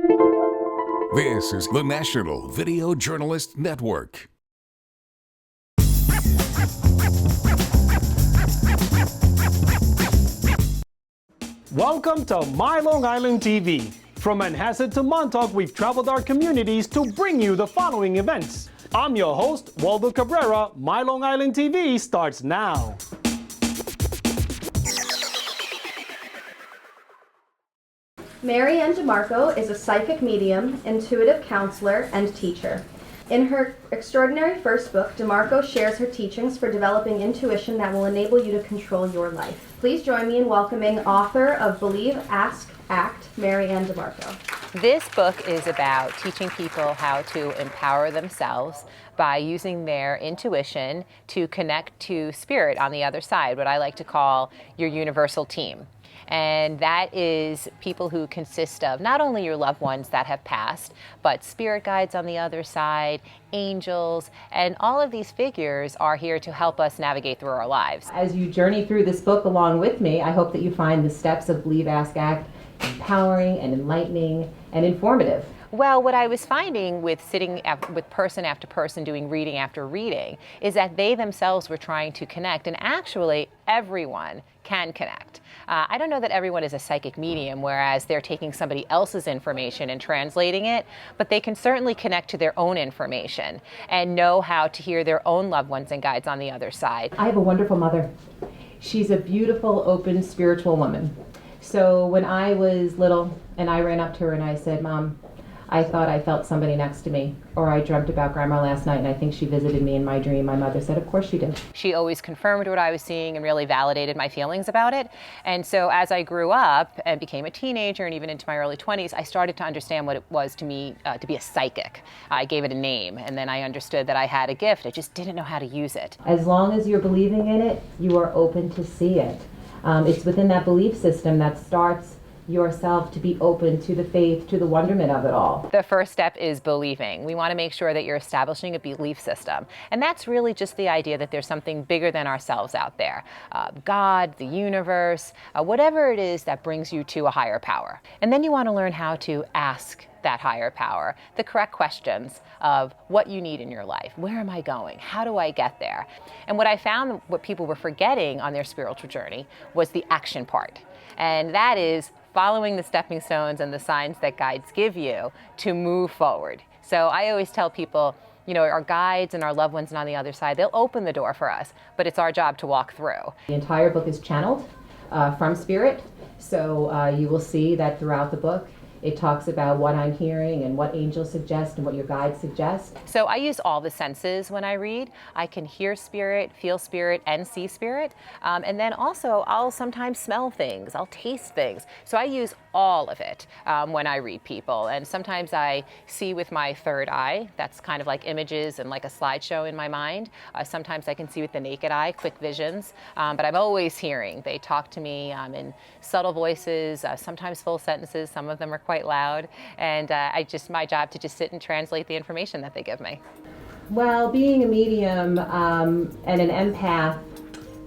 This is the National Video Journalist Network. Welcome to My Long Island TV. From Manhasset to Montauk, we've traveled our communities to bring you the following events. I'm your host, Waldo Cabrera. My Long Island TV starts now. MaryAnn DiMarco is a psychic medium, intuitive counselor, and teacher. In her extraordinary first book, DiMarco shares her teachings for developing intuition that will enable you to control your life. Please join me in welcoming author of Believe, Ask, Act, MaryAnn DiMarco. This book is about teaching people how to empower themselves by using their intuition to connect to spirit on the other side, what I like to call your universal team. And that is people who consist of not only your loved ones that have passed, but spirit guides on the other side, angels, and all of these figures are here to help us navigate through our lives. As you journey through this book along with me, I hope that you find the steps of Believe, Ask, Act empowering and enlightening and informative. Well, what I was finding with sitting with person after person doing reading after reading is that they themselves were trying to connect, and actually everyone can connect. I don't know that everyone is a psychic medium, whereas they're taking somebody else's information and translating it, but they can certainly connect to their own information and know how to hear their own loved ones and guides on the other side. I have a wonderful mother. She's a beautiful, open, spiritual woman. So when I was little and I ran up to her and I said, "Mom, I thought I felt somebody next to me," or "I dreamt about Grandma last night and I think she visited me in my dream," my mother said, "Of course she did." She always confirmed what I was seeing and really validated my feelings about it. And so as I grew up and became a teenager and even into my early 20s, I started to understand what it was to me to be a psychic. I gave it a name, and then I understood that I had a gift. I just didn't know how to use it. As long as you're believing in it, you are open to see it. It's within that belief system that starts yourself to be open to the faith, to the wonderment of it all. The first step is believing. We want to make sure that you're establishing a belief system. And that's really just the idea that there's something bigger than ourselves out there. God, the universe, whatever it is that brings you to a higher power. And then you want to learn how to ask that higher power the correct questions of what you need in your life. Where am I going? How do I get there? And what I found, what people were forgetting on their spiritual journey was the action part. And that is following the stepping stones and the signs that guides give you to move forward. So I always tell people, you know, our guides and our loved ones on the other side, they'll open the door for us, but it's our job to walk through. The entire book is channeled from spirit, so you will see that throughout the book it talks about what I'm hearing and what angels suggest and what your guides suggest. So I use all the senses when I read. I can hear spirit, feel spirit, and see spirit. And then also I'll sometimes smell things, I'll taste things. So I use all of it when I read people. And sometimes I see with my third eye. That's kind of like images and like a slideshow in my mind. Sometimes I can see with the naked eye, quick visions. But I'm always hearing. They talk to me in subtle voices, sometimes full sentences. Some of them are quite loud, and my job to just sit and translate the information that they give me. Well, being a medium and an empath,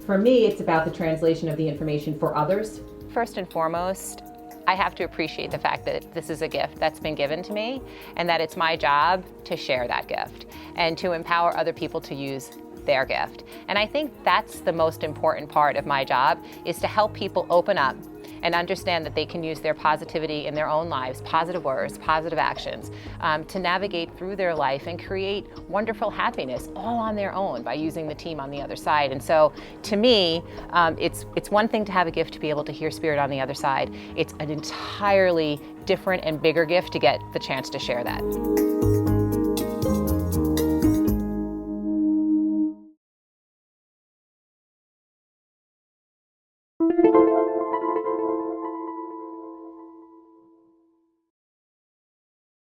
for me, it's about the translation of the information for others. First and foremost, I have to appreciate the fact that this is a gift that's been given to me, and that it's my job to share that gift and to empower other people to use their gift. And I think that's the most important part of my job, is to help people open up and understand that they can use their positivity in their own lives, positive words, positive actions, to navigate through their life and create wonderful happiness all on their own by using the team on the other side. And so to me, it's one thing to have a gift to be able to hear spirit on the other side. It's an entirely different and bigger gift to get the chance to share that.